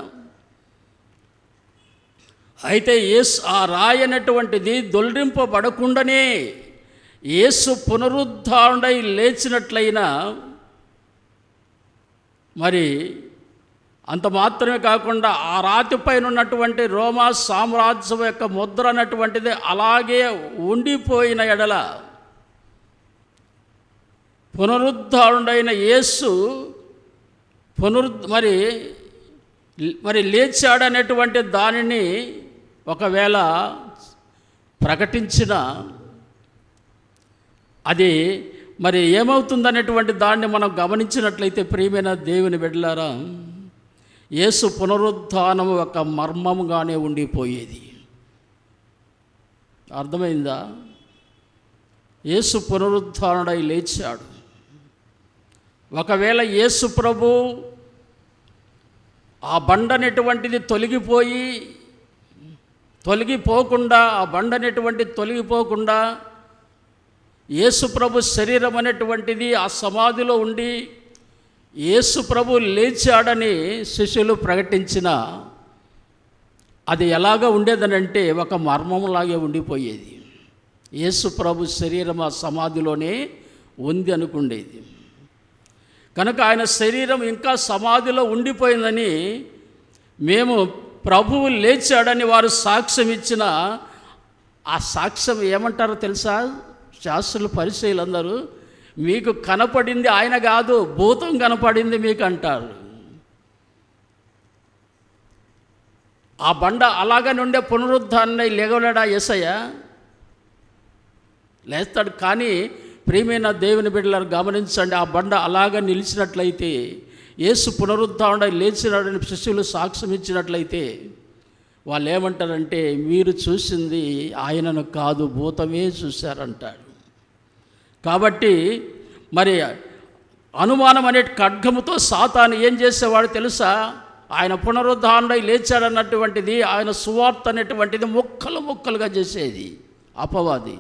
అయితే ఆ రాయి అనేటువంటిది దొల్లింపబడకుండానే యేసు పునరుత్థానుడై లేచినట్లయినా మరి అంత మాత్రమే కాకుండా ఆ రాతిపైన ఉన్నటువంటి రోమా సామ్రాజ్యం యొక్క ముద్ర అన్నటువంటిది అలాగే ఉండిపోయిన ఎడల పునరుత్థానుడైన యేసు మరి లేచాడనేటువంటి దానిని ఒకవేళ ప్రకటించిన అది మరి ఏమవుతుందనేటువంటి దాన్ని మనం గమనించినట్లయితే ప్రియమైన దేవుని బిడ్డలారా, యేసు పునరుత్థానం ఒక మర్మముగానే ఉండిపోయేది. అర్థమైందా? యేసు పునరుత్థానుడై లేచాడు. ఒకవేళ యేసు ప్రభు ఆ బండ అనేటువంటిది తొలగిపోకుండా ఆ బండ అనేటువంటిది తొలగిపోకుండా యేసు ప్రభు శరీరం అనేటువంటిది ఆ సమాధిలో ఉండి యేసు ప్రభు లేచాడని శిష్యులు ప్రకటించిన అది ఎలాగ ఉండేదనంటే ఒక మర్మంలాగే ఉండిపోయేది. యేసు ప్రభు శరీరం ఆ సమాధిలోనే ఉంది అనుకుండేది. కనుక ఆయన శరీరం ఇంకా సమాధిలో ఉండిపోయిందని మేము ప్రభువు లేచాడని వారు సాక్ష్యం ఇచ్చిన ఆ సాక్ష్యం ఏమంటారో తెలుసా? శాస్త్రులు పరిచయులందరూ మీకు కనపడింది ఆయన కాదు, భూతం కనపడింది మీకు అంటారు. ఆ బండ అలాగనే ఉండే పునరుద్ధాన్ని లేగలేడా యేసయ్య? లేస్తాడు. కానీ ప్రియమైన దేవుని బిడ్డలను గమనించండి, ఆ బండ అలాగ నిలిచినట్లయితే యేసు పునరుద్ధానుడై లేచినాడని శిష్యులు సాక్ష్యం ఇచ్చినట్లయితే వాళ్ళు ఏమంటారంటే మీరు చూసింది ఆయనను కాదు, భూతమే చూశారంటాడు. కాబట్టి మరి అనుమానం అనే ఖడ్గముతో సాతాను ఏం చేసేవాడు తెలుసా? ఆయన పునరుద్ధానుడై లేచాడన్నటువంటిది, ఆయన సువార్త అనేటువంటిది ముక్కలు ముక్కలుగా చేసేది అపవాది.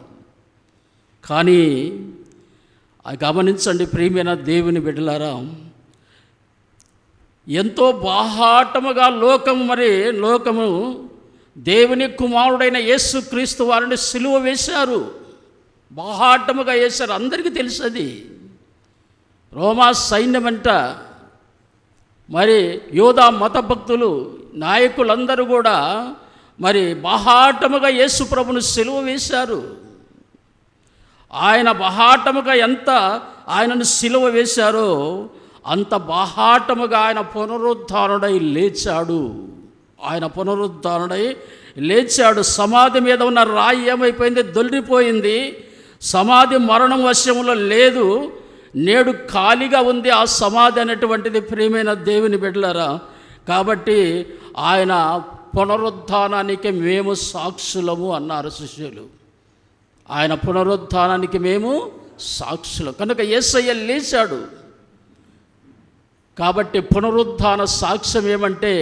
కానీ గమనించండి ప్రియమైన దేవుని బిడ్డలారా, ఎంతో బాహాటముగా లోకము దేవుని కుమారుడైన యేసుక్రీస్తు వారిని సిలువ వేశారు, బాహాటముగా వేశారు. అందరికీ తెలుసు అది. రోమా సైన్యమంట, మరి యోధా మత భక్తులు నాయకులందరూ కూడా మరి బాహాటముగా యేసు ప్రభును సిలువ వేశారు. ఆయన బాహాటముగా ఎంత ఆయనను సిలువ వేశారో అంత బాహాటముగా ఆయన పునరుద్ధానుడై లేచాడు. ఆయన పునరుద్ధానుడై లేచాడు. సమాధి మీద ఉన్న రాయి ఏమైపోయింది? దొల్లిపోయింది. సమాధి మరణం వశంలో లేదు, నేడు ఖాళీగా ఉంది ఆ సమాధి అనేటువంటిది. ప్రియమైన దేవుని బిడ్డలారా, కాబట్టి ఆయన పునరుద్ధానానికి మేము సాక్షులము అన్నారు శిష్యులు. ఆయన పునరుద్ధానానికి మేము సాక్షులు కనుక యేసయ్య లేచాడు. కాబట్టి పునరుద్ధాన సాక్ష్యం ఏమంటే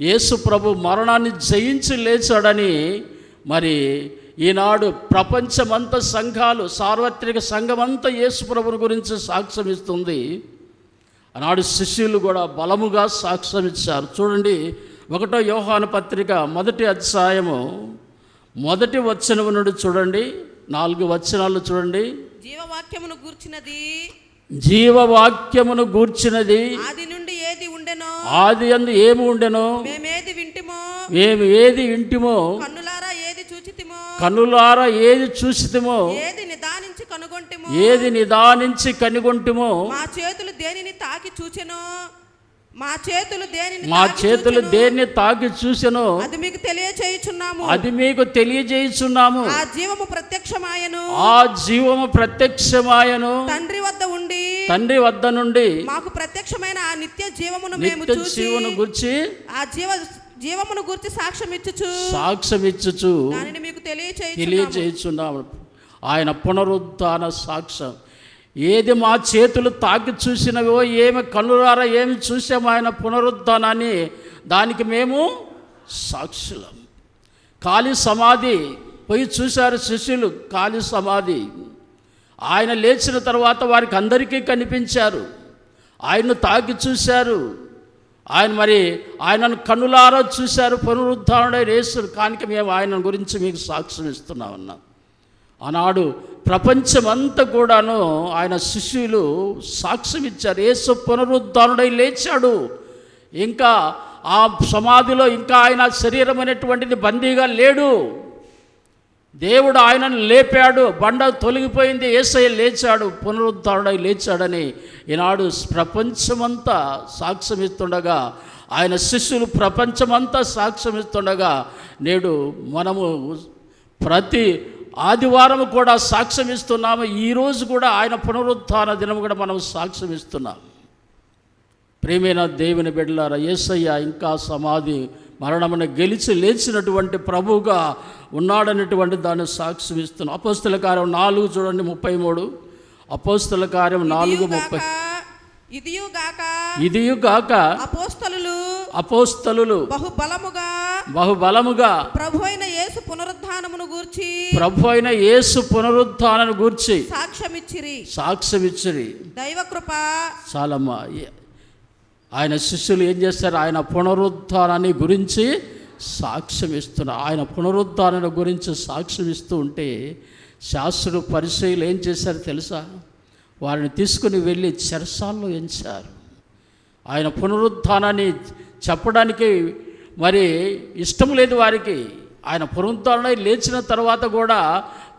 యేసు ప్రభు మరణాన్ని జయించి లేచాడని మరి ఈనాడు ప్రపంచమంతా సంఘాలు, సార్వత్రిక సంఘమంతా యేసు ప్రభుని గురించి సాక్ష్యం ఇస్తుంది. ఆనాడు శిష్యులు కూడా బలముగా సాక్ష్యం ఇచ్చారు. చూడండి, 1 యోహాను పత్రిక 1వ అధ్యాయము 1వ వచనం నుండి చూడండి, 4 వచనాలు చూడండి. జీవవాక్యమును గూర్చినది ఆది నుండి ఏది ఉండెనో, ఆది యందు ఏమి ఉండెనో, మేము ఏది వింటిమో, కన్నులారా ఏది చూసితిమో, ఏది నిదానించి కనుగొంటిమో, మా చేతులు దేన్ని తాకి చూచెనో అది మీకు తెలియజేయుచున్నాము. ఆ జీవము ప్రత్యక్షమాయను తండ్రి వద్ద నుండి మాకు ప్రత్యక్షమైన ఆ నిత్య జీవమును గురించి జీవమును గురించి సాక్ష్యం ఇచ్చుచు దానిని మీకు తెలియజేయుచున్నాము. ఆయన పునరుద్ధాన సాక్ష్యం. ఏది మా చేతులు తాకి చూసినవో, ఏమి కన్నులారా ఏమి చూసామో ఆయన పునరుద్ధానాన్ని, దానికి మేము సాక్షులం. ఖాళీ సమాధి పోయి చూశారు శిష్యులు, ఖాళీ సమాధి. ఆయన లేచిన తర్వాత వారికి అందరికీ కనిపించారు, ఆయన్ను తాకి చూశారు, ఆయనను కన్నులారా చూశారు, పునరుద్ధానుడై యేసు. కానీ మేము ఆయన గురించి మీకు సాక్ష్యం ఇస్తున్నామన్నా. ఆనాడు ప్రపంచమంతా కూడాను ఆయన శిష్యులు సాక్ష్యం ఇచ్చారు, యేసు పునరుద్ధానుడై లేచాడు. ఇంకా ఆ సమాధిలో ఇంకా ఆయన శరీరం అనేటువంటిది బందీగా లేడు. దేవుడు ఆయనను లేపాడు, బండ తొలగిపోయింది, యేసయ్య లేచాడు, పునరుద్ధానుడై లేచాడని ఈనాడు ప్రపంచమంతా సాక్ష్యం ఇస్తుండగా, ఆయన శిష్యులు ప్రపంచమంతా సాక్ష్యం ఇస్తుండగా, నేడు మనము ప్రతి ఆదివారం కూడా సాక్ష్యం ఇస్తున్నాము. ఈరోజు కూడా ఆయన పునరుద్ధాన దినం కూడా మనం సాక్ష్యం ఇస్తున్నాం. ప్రియమైన దేవుని బిడ్డలారా, యేసయ్య ఇంకా సమాధి మరణమును గెలిచి లేచినటువంటి ప్రభువుగా ఉన్నాడనేటువంటి దాన్ని సాక్ష్యం ఇస్తున్నాం. అపోస్తల కార్యం 4 చూడండి 33. అపోస్తల కార్యం 4:30. ఇదియుగాక అపోస్తలులు బహుబలముగా ప్రభు అయిన యేసు పునరుద్ధానమును గూర్చి సాక్ష్యమిచ్చిరి. దైవకృప చాలమ్మా. ఆయన శిష్యులు ఏం చేస్తారు? ఆయన పునరుద్ధానాన్ని గురించి సాక్ష్యం ఇస్తున్నారు. ఆయన పునరుద్ధానాన్ని గురించి సాక్ష్యం ఇస్తూ ఉంటే శాస్త్రులు పరిచయులు ఏం చేశారు తెలుసా? వారిని తీసుకుని వెళ్ళి చెరసాల్లో ఎంచారు. ఆయన పునరుద్ధానాన్ని చెప్పడానికి మరి ఇష్టం లేదు వారికి. ఆయన పునరుద్ధానం లేచిన తర్వాత కూడా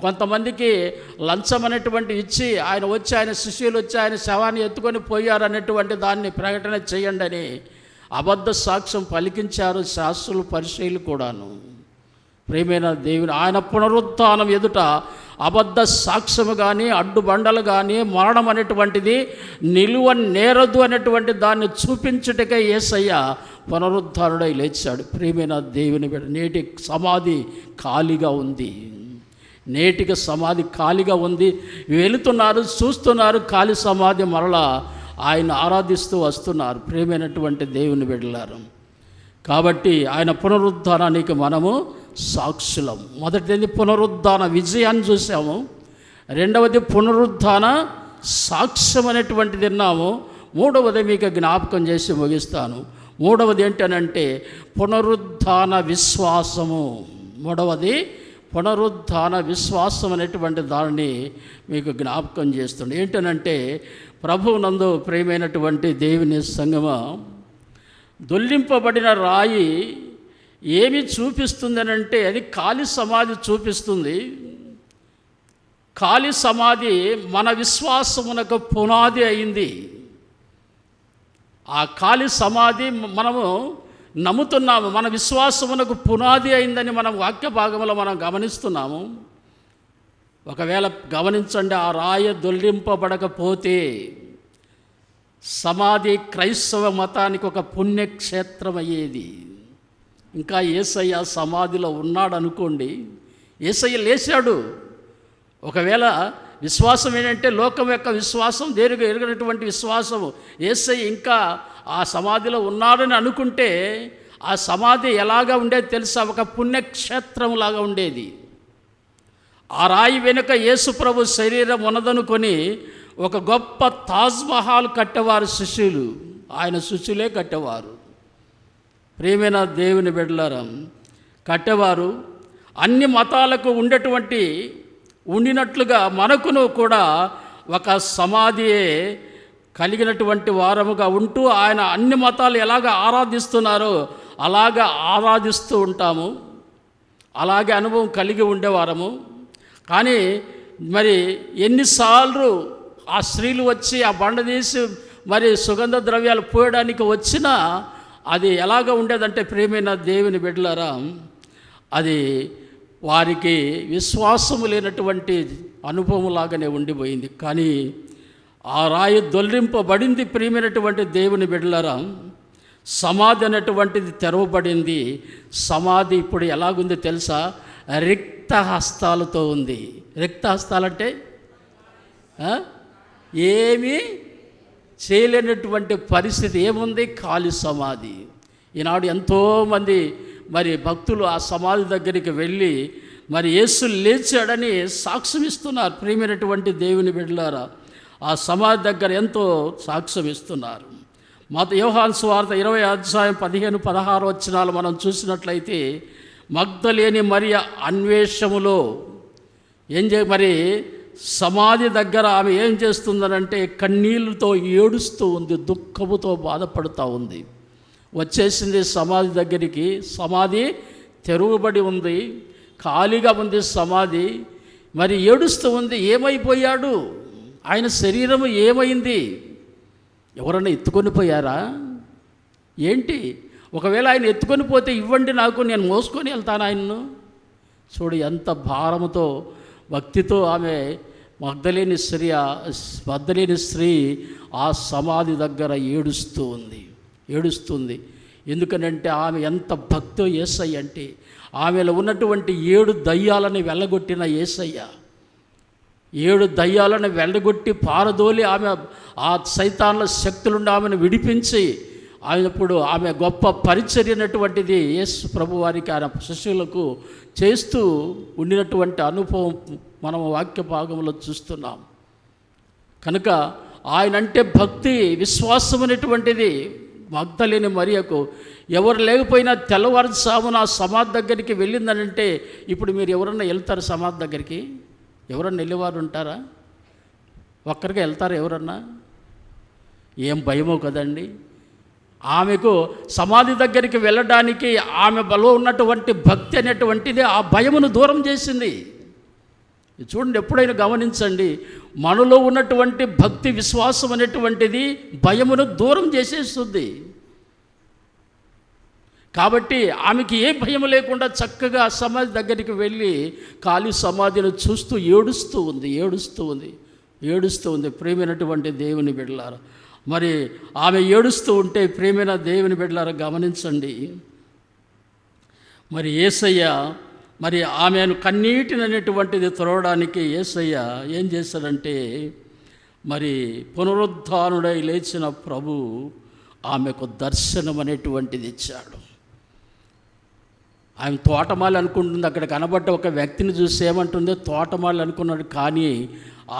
కొంతమందికి లంచం అనేటువంటి ఇచ్చి ఆయన వచ్చి, ఆయన శిష్యులు వచ్చి ఆయన శవాన్ని ఎత్తుకొని పోయారనేటువంటి దాన్ని ప్రకటన చేయండి అని అబద్ధ సాక్ష్యం పలికించారు శాస్త్రులు పరిచయులు కూడాను. ప్రియమైన దేవుని, ఆయన పునరుద్ధానం ఎదుట అబద్ధ సాక్ష్యము కానీ అడ్డుబండలు కానీ మరణం అనేటువంటిది నిలువ నేరదు అనేటువంటి దాన్ని చూపించుటకే యేసయ్య పునరుద్ధానుడై లేచాడు. ప్రియమైన దేవుని బిడ్డ, నేటి సమాధి ఖాళీగా ఉంది. నేటికి సమాధి ఖాళీగా ఉంది. వెళుతున్నారు, చూస్తున్నారు, ఖాళీ సమాధి మరలా ఆయన ఆరాధిస్తూ వస్తున్నారు ప్రియమైనటువంటి దేవుని బిడ్డలారు. కాబట్టి ఆయన పునరుద్ధానానికి మనము సాక్షులం. మొదటిది పునరుద్ధాన విజయాన్ని చూసాము, రెండవది పునరుద్ధాన సాక్ష్యం అనేటువంటిది విన్నాము, మూడవది మీకు జ్ఞాపకం చేసి ముగిస్తాను. మూడవది ఏంటనంటే పునరుద్ధాన విశ్వాసము. మూడవది పునరుద్ధాన విశ్వాసం అనేటువంటి దానిని మీకు జ్ఞాపకం చేస్తుంది. ఏంటనంటే ప్రభువునందు ప్రియమైనటువంటి దేవుని సంగమా, దొల్లింపబడిన రాయి ఏమి చూపిస్తుందనంటే అది ఖాళీ సమాధి చూపిస్తుంది. ఖాళీ సమాధి మన విశ్వాసమునకు పునాది అయింది. ఆ ఖాళీ సమాధి మనము నమ్ముతున్నాము, మన విశ్వాసమునకు పునాది అయిందని మనం వాక్య భాగంలో మనం గమనిస్తున్నాము. ఒకవేళ గమనించండి, ఆ రాయి దొల్లింపబడకపోతే సమాధి క్రైస్తవ మతానికి ఒక పుణ్యక్షేత్రం అయ్యేది. ఇంకా యేసయ్య సమాధిలో ఉన్నాడు అనుకోండి, యేసయ్య లేచాడు. ఒకవేళ విశ్వాసం ఏంటంటే లోకం యొక్క విశ్వాసం, దేనికి ఎరగనటువంటి విశ్వాసము, యేసయ్య ఇంకా ఆ సమాధిలో ఉన్నాడని అనుకుంటే ఆ సమాధి ఎలాగా ఉండేది తెలుసా? ఒక పుణ్యక్షేత్రం లాగా ఉండేది. ఆ రాయి వెనుక యేసు ప్రభు శరీరం ఉన్నదనుకొని ఒక గొప్ప తాజ్మహల్ కట్టేవారు శిష్యులు, ఆయన శిష్యులే కట్టేవారు. ప్రియమైన దేవుని బిడ్డలారా, కట్టేవారు. అన్ని మతాలకు ఉండినట్లుగా మనకును కూడా ఒక సమాధియే కలిగినటువంటి వారముగా ఉంటూ ఆయన అన్ని మతాలు ఎలాగ ఆరాధిస్తున్నారో అలాగ ఆరాధిస్తూ ఉంటాము, అలాగే అనుభవం కలిగి ఉండేవారము. కానీ మరి ఎన్నిసార్లు ఆ స్త్రీలు వచ్చి ఆ బండ తీసి మరి సుగంధ ద్రవ్యాలు పోయడానికి వచ్చినా అది ఎలాగ ఉండేదంటే ప్రియమైన దేవుని బిడ్డలారా, అది వారికి విశ్వాసము లేనటువంటి అనుభవం లాగానే ఉండిపోయింది. కానీ ఆ రాయి దొల్లింపబడింది. ప్రియమైనటువంటి దేవుని బిడ్డలారా, సమాధి అనేటువంటిది తెరవబడింది. సమాధి ఇప్పుడు ఎలాగుంది తెలుసా? రిక్త హస్తాలతో ఉంది. రిక్త హస్తాలంటే ఏమీ చేయలేనటువంటి పరిస్థితి ఏముంది? ఖాళీ సమాధి. ఈనాడు ఎంతోమంది మరి భక్తులు ఆ సమాధి దగ్గరికి వెళ్ళి మరి యేసు లేచాడని సాక్ష్యం ఇస్తున్నారు. ప్రియమైనటువంటి దేవుని బిడ్డలారా, ఆ సమాధి దగ్గర ఎంతో సాక్ష్యం ఇస్తున్నారు. యోహాను సువార్త 20:15-16 వచనాలు మనం చూసినట్లయితే, మగ్దలేని మరియ అన్వేషములో మరి సమాధి దగ్గర ఆమె ఏం చేస్తుందనంటే కన్నీళ్ళతో ఏడుస్తూ ఉంది, దుఃఖముతో బాధపడుతూ ఉంది. వచ్చేసింది సమాధి దగ్గరికి. సమాధి తెరువబడి ఉంది, ఖాళీగా ఉంది సమాధి. మరి ఏడుస్తూ ఉంది. ఏమైపోయాడు? ఆయన శరీరము ఏమైంది? ఎవరన్నా ఎత్తుకొని పోయారా ఏంటి? ఒకవేళ ఆయన ఎత్తుకొని పోతే ఇవ్వండి నాకు, నేను మోసుకొని వెళ్తాను ఆయన్ను. చూడు ఎంత భారముతో భక్తితో ఆమె మగ్దలేని స్త్రీ ఆ సమాధి దగ్గర ఏడుస్తుంది. ఎందుకనంటే ఆమె ఎంత భక్తో యేసయ్య అంటే, ఆమెలో ఉన్నటువంటి 7 దయ్యాలని వెళ్ళగొట్టిన యేసయ్య, 7 దయ్యాలను వెళ్ళగొట్టి పారదోలి ఆమె ఆ సైతాన్ల శక్తులుండి ఆమెను విడిపించి ఆయనప్పుడు ఆమె గొప్ప పరిచర్య అయినటువంటిది యేసు ప్రభు వారికి ఆయన శిష్యులకు చేస్తూ ఉండినటువంటి అనుభవం మనం వాక్య భాగంలో చూస్తున్నాం. కనుక ఆయనంటే భక్తి, విశ్వాసం అనేటువంటిది మగ్దలేని మరియకు ఎవరు లేకపోయినా తెల్లవారుజామున ఆ సమాధి దగ్గరికి వెళ్ళిందనంటే, ఇప్పుడు మీరు ఎవరన్నా వెళ్తారు సమాధి దగ్గరికి? ఎవరన్నా వెళ్ళేవారు ఉంటారా? ఒక్కరికి వెళ్తారా ఎవరన్నా? ఏం భయమో కదండి. ఆమెకు సమాధి దగ్గరికి వెళ్ళడానికి ఆమె బలో ఉన్నటువంటి భక్తి అనేటువంటిది ఆ భయమును దూరం చేసింది. చూడండి, ఎప్పుడైనా గమనించండి, మనలో ఉన్నటువంటి భక్తి విశ్వాసం అనేటువంటిది భయమును దూరం చేసేస్తుంది. కాబట్టి ఆమెకి ఏ భయం లేకుండా చక్కగా సమాధి దగ్గరికి వెళ్ళి ఖాళీ సమాధిని చూస్తూ ఏడుస్తూ ఉంది. ప్రియమైనటువంటి దేవుని బిడ్డలారా, మరి ఆమె ఏడుస్తూ ఉంటే ప్రియమైన దేవుని బిడ్డలారా గమనించండి, మరి యేసయ్య మరి ఆమెను కన్నీటిని అనేటువంటిది తుడవడానికి యేసయ్య ఏం చేశాడంటే, మరి పునరుద్ధానుడై లేచిన ప్రభు ఆమెకు దర్శనం అనేటువంటిది ఇచ్చాడు. ఆమె తోటమాలి అనుకుంటుంది, అక్కడ కనబడ్డ ఒక వ్యక్తిని చూసి ఏమంటుంది, తోటమాలి అనుకున్నాడు. కానీ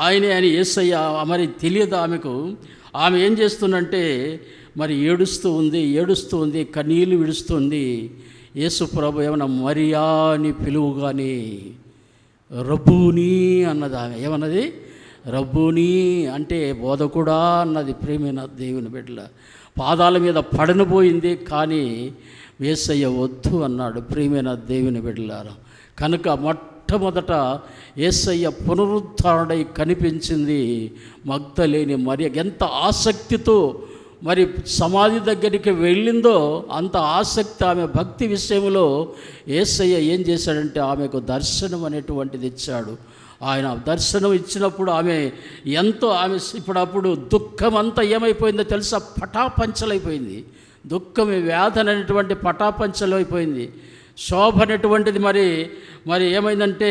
ఆయన యేసయ్య మరి తెలియదు ఆమెకు. ఆమె ఏం చేస్తుందంటే మరి ఏడుస్తూ ఉంది, కన్నీళ్ళు విడుస్తుంది. యేసు ప్రభు ఏమన్నా మరియా అని పిలువుగాని రబ్బూని అన్నది. ఆమె ఏమన్నది, రబ్బూని అంటే బోధకుడా అన్నది. ప్రేమైన దేవుని బిడ్డల పాదాల మీద పడనబోయింది, కానీ యేసయ్య వద్దు అన్నాడు. ప్రియమైన దేవుని బిడ్డలారా, కనుక మొట్టమొదట యేసయ్య పునరుద్ధారుడై కనిపించింది మగ్దలేని మరియ. ఎంత ఆసక్తితో మరి సమాధి దగ్గరికి వెళ్ళిందో అంత ఆసక్తి ఆమె భక్తి విషయంలో. యేసయ్య ఏం చేశాడంటే ఆమెకు దర్శనం అనేటువంటిది ఇచ్చాడు. ఆయన దర్శనం ఇచ్చినప్పుడు ఆమె ఇప్పుడప్పుడు దుఃఖం అంతా ఏమైపోయిందో తెలుసా, పటాపంచలైపోయింది. దుఃఖం, వ్యాధి అనేటువంటి పటాపంచలైపోయింది. శోభ అనేటువంటిది మరి ఏమైందంటే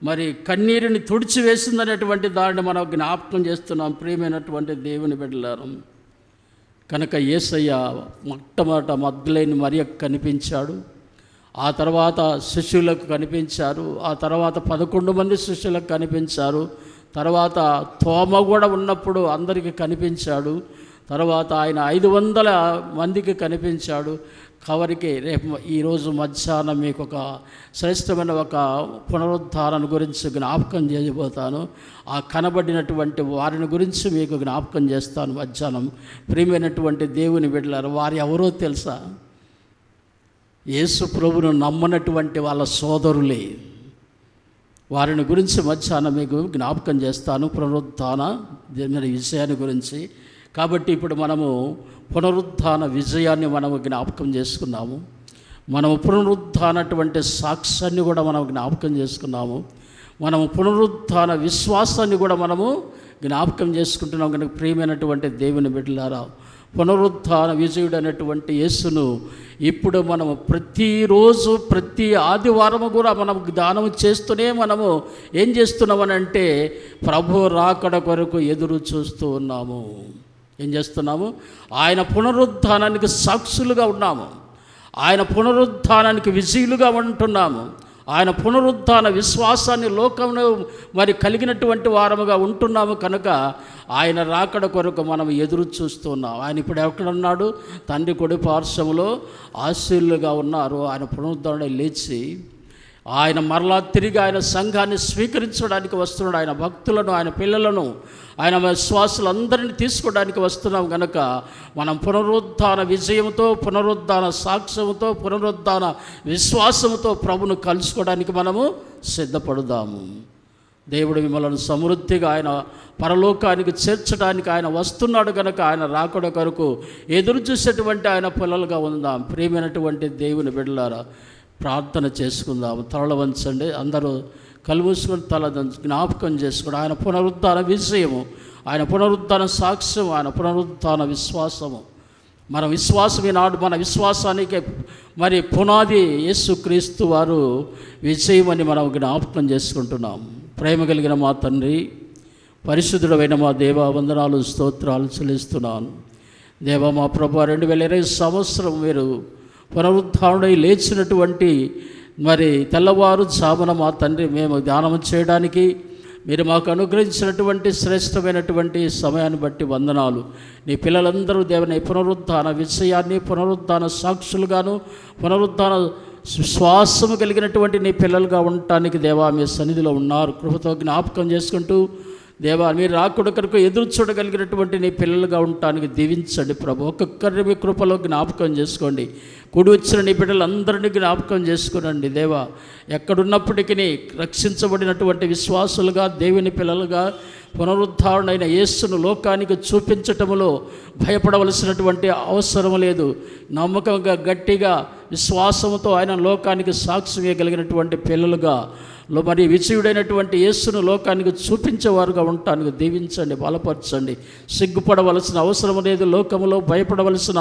మరి కన్నీరుని తుడిచివేసిందనేటువంటి దాన్ని మనం జ్ఞాపకం చేస్తున్నాం. ప్రియమైనటువంటి దేవుని బిడ్డలారా, కనుక యేసయ్య మొట్టమొదట మగ్దలేని మరియకు కనిపించాడు. ఆ తర్వాత శిష్యులకు కనిపించారు. ఆ తర్వాత 11 మంది శిష్యులకు కనిపించారు. తర్వాత తోమ కూడా ఉన్నప్పుడు అందరికీ కనిపించాడు. తర్వాత ఆయన 500 మందికి కనిపించాడు. కవరికి రేపు ఈరోజు మధ్యాహ్నం మీకు ఒక శ్రేష్టమైన ఒక పునరుద్ధారణ గురించి జ్ఞాపకం చేయబోతాను. ఆ కనబడినటువంటి వారిని గురించి మీకు జ్ఞాపకం చేస్తాను మధ్యాహ్నం. ప్రియమైనటువంటి దేవుని బిడ్డలారా, వారు ఎవరో తెలుసా? యేసు ప్రభువును నమ్మనటువంటి వాళ్ళ సోదరులే. వారిని గురించి మధ్యాహ్నం మీకు జ్ఞాపకం చేస్తాను, పునరుద్ధాన విషయాన్ని గురించి. కాబట్టి ఇప్పుడు మనము పునరుద్ధాన విజయాన్ని మనము జ్ఞాపకం చేసుకున్నాము. మనము పునరుద్ధానటువంటి సాక్ష్యాన్ని కూడా మనం జ్ఞాపకం చేసుకున్నాము. మనము పునరుద్ధాన విశ్వాసాన్ని కూడా మనము జ్ఞాపకం చేసుకుంటున్నాం. కనుక ప్రియమైనటువంటి దేవుని బిడ్డలారా, పునరుద్ధాన విజయుడు అనేటువంటి యేసును ఇప్పుడు మనము ప్రతిరోజు ప్రతి ఆదివారము కూడా మనం ధ్యానం చేస్తూనే మనము ఏం చేస్తున్నామనంటే ప్రభు రాకడ కొరకు ఎదురు చూస్తూ ఉన్నాము. ఏం చేస్తున్నాము? ఆయన పునరుద్ధానానికి సాక్షులుగా ఉన్నాము. ఆయన పునరుద్ధానానికి విజయులుగా ఉంటున్నాము. ఆయన పునరుద్ధాన విశ్వాసాన్ని లోకంలో మరి కలిగినటువంటి వారముగా ఉంటున్నాము. కనుక ఆయన రాకడ కొరకు మనం ఎదురు చూస్తున్నాం. ఆయన ఇప్పుడు ఎక్కడున్నాడు? తండ్రి కుడి పార్శ్వములో ఆశీర్లుగా ఉన్నారు. ఆయన పునరుద్ధారణ లేచి ఆయన మరలా తిరిగి ఆయన సంఘాన్ని స్వీకరించడానికి వస్తున్నాడు. ఆయన భక్తులను, ఆయన పిల్లలను, ఆయన విశ్వాసులందరినీ తీసుకోవడానికి వస్తున్నాం. కనుక మనం పునరుద్ధాన విజయంతో, పునరుద్ధాన సాక్ష్యంతో, పునరుద్ధాన విశ్వాసంతో ప్రభును కలుసుకోవడానికి మనము సిద్ధపడదాము. దేవుడు మిమ్మల్ని సమృద్ధిగా ఆయన పరలోకానికి చేర్చడానికి ఆయన వస్తున్నాడు. కనుక ఆయన రాకడ కొరకు ఎదురు చూసేటువంటి ఆయన పిల్లలుగా ఉందాం. ప్రియమైనటువంటి దేవుని బిడ్డలారా, ప్రార్థన చేసుకుందాము. తలలు వంచండి. అందరూ కళ్ళు మూసుకొని తల జ్ఞాపకం చేసుకుని ఆయన పునరుద్ధాన విషయము, ఆయన పునరుద్ధాన సాక్ష్యం, ఆయన పునరుద్ధాన విశ్వాసము. మన విశ్వాసం ఈనాడు మన విశ్వాసానికి మరి పునాది యేసుక్రీస్తు వారు విజయమని మనం జ్ఞాపకం చేసుకుంటున్నాం. ప్రేమ కలిగిన మా తండ్రి, పరిశుద్ధుడైన మా దేవా, వందనాలు స్తోత్రాలు చెల్లిస్తున్నాను. దేవా, మా ప్రభు 2020 సంవత్సరం మీరు పునరుద్ధారుడై లేచినటువంటి మరి తెల్లవారు జామున మా తండ్రి మేము ధ్యానం చేయడానికి మీరు మాకు అనుగ్రహించినటువంటి శ్రేష్టమైనటువంటి సమయాన్ని బట్టి వందనాలు. నీ పిల్లలందరూ దేవుని పునరుద్ధాన విషయాన్ని, పునరుద్ధాన సాక్షులుగాను, పునరుద్ధాన విశ్వాసము కలిగినటువంటి నీ పిల్లలుగా ఉండటానికి దేవా మీ సన్నిధిలో ఉన్నారు. కృపతో జ్ఞాపకం చేసుకుంటూ దేవా మీరు రాకడ కొరకు ఎదురు చూడగలిగినటువంటి నీ పిల్లలుగా ఉండటానికి దీవించండి ప్రభు. ఒక్కొక్కరిని మీ కృపలో జ్ఞాపకం చేసుకోండి. కూడి వచ్చిన నీ బిడ్డలందరినీ జ్ఞాపకం చేసుకునండి దేవా. ఎక్కడున్నప్పటికీ రక్షించబడినటువంటి విశ్వాసులుగా, దేవుని పిల్లలుగా, పునరుద్ధారణైన యేసును లోకానికి చూపించటంలో భయపడవలసినటువంటి అవసరం లేదు. నమ్మకంగా, గట్టిగా, విశ్వాసంతో ఆయన లోకానికి సాక్ష్యం ఇవ్వగలిగినటువంటి పిల్లలుగా, మరి విజయుడైనటువంటి యేసును లోకానికి చూపించేవారుగా ఉండటానికి దీవించండి, బలపరచండి. సిగ్గుపడవలసిన అవసరం లేదు లోకములో, భయపడవలసిన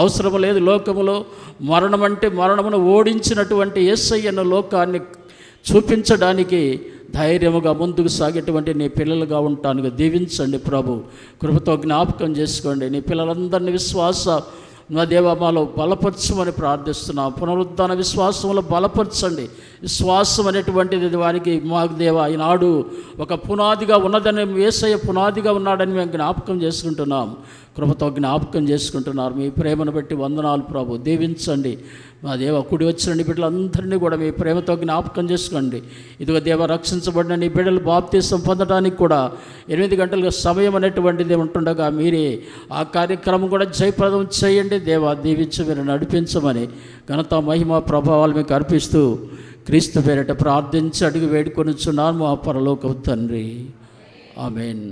అవసరం లేదు లోకములో. మరణం అంటే మరణమును ఓడించినటువంటి యేసయ్యను లోకాన్ని చూపించడానికి ధైర్యముగా ముందుకు సాగేటువంటి నీ పిల్లలుగా ఉంటాను దీవించండి ప్రభు. కృపతో జ్ఞాపకం చేసుకోండి. నీ పిల్లలందరినీ విశ్వాస నా దేవ మాలో బలపరచమని ప్రార్థిస్తున్నాం. పునరుద్ధాన విశ్వాసంలో బలపరచండి. విశ్వాసం అనేటువంటిది వారికి మాకు దేవ ఈనాడు ఒక పునాదిగా ఉన్నదని, యేసయ్య పునాదిగా ఉన్నాడని మేము జ్ఞాపకం చేసుకుంటున్నాం. కృపతో జ్ఞాపకం చేసుకుంటున్నారు. మీ ప్రేమను బట్టి వందనాలు ప్రభు. దీవించండి మా దేవ. కుడి వచ్చిన నీ బిడ్డలందరినీ కూడా మీ ప్రేమతో జ్ఞాపకం చేసుకోండి. ఇదిగో దేవ, రక్షించబడిన నీ బిడ్డలు బాప్తీసం పొందడానికి కూడా 8 గంటల సమయం అనేటువంటిది ఉంటుండగా మీరే ఆ కార్యక్రమం కూడా జయప్రదం చేయండి దేవా. దీవించి మీరు నడిపించమని ఘనత మహిమ ప్రభావాలు మీకు అర్పిస్తూ క్రీస్తు పేరిట ప్రార్థించి అడిగి వేడుకొనిచున్నాను మా పరలోకపు తండ్రి. ఆమేన్.